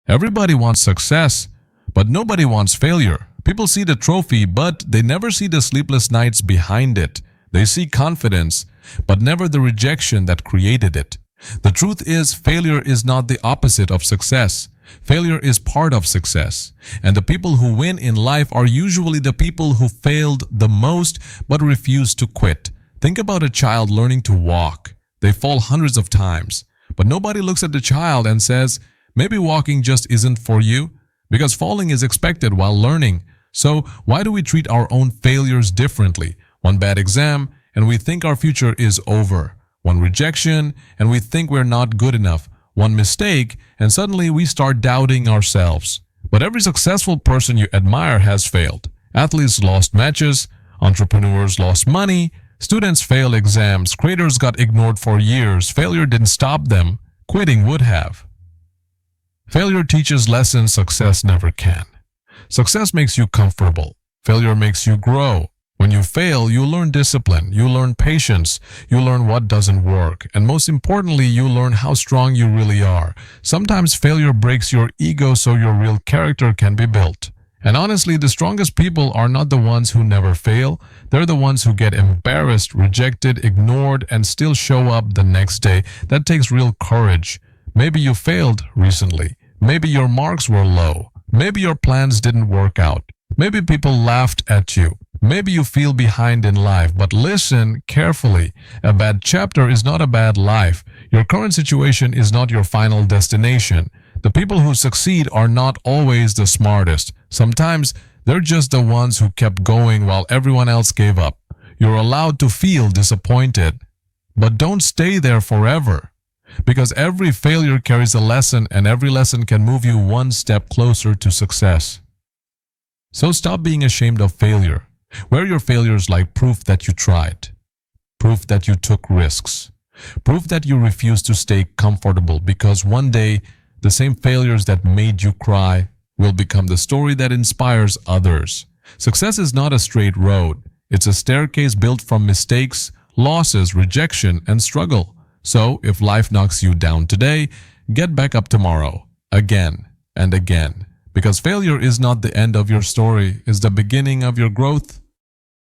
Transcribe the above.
Everybody wants success, but nobody wants failure. People see the trophy, but they never see the sleepless nights behind it. They see confidence, but never the rejection that created it. The truth is, failure is not the opposite of success. Failure is part of success. And the people who win in life are usually the people who failed the most but refused to quit. Think about a child learning to walk. They fall hundreds of times, but nobody looks at the child and says, maybe walking just isn't for you, because falling is expected while learning. So why do we treat our own failures differently? One bad exam, and we think our future is over. One rejection, and we think we're not good enough. One mistake, and suddenly we start doubting ourselves. But every successful person you admire has failed. Athletes lost matches, entrepreneurs lost money, students failed exams, creators got ignored for years. Failure didn't stop them. Quitting would have. Failure teaches lessons success never can. Success makes you comfortable. Failure makes you grow. When you fail, you learn discipline, you learn patience, you learn what doesn't work, and most importantly, you learn how strong you really are. Sometimes failure breaks your ego so your real character can be built. And honestly, the strongest people are not the ones who never fail. They're the ones who get embarrassed, rejected, ignored, and still show up the next day. That takes real courage. Maybe you failed recently. Maybe your marks were low. Maybe your plans didn't work out. Maybe people laughed at you. Maybe you feel behind in life, but listen carefully. A bad chapter is not a bad life. Your current situation is not your final destination. The people who succeed are not always the smartest. Sometimes they're just the ones who kept going while everyone else gave up. You're allowed to feel disappointed, but don't stay there forever. Because every failure carries a lesson, and every lesson can move you one step closer to success. So stop being ashamed of failure. Wear your failures like proof that you tried, proof that you took risks, proof that you refused to stay comfortable, because one day the same failures that made you cry will become the story that inspires others. Success is not a straight road. It's a staircase built from mistakes, losses, rejection, and struggle. So if life knocks you down today, get back up tomorrow, again and again. Because failure is not the end of your story, it's the beginning of your growth.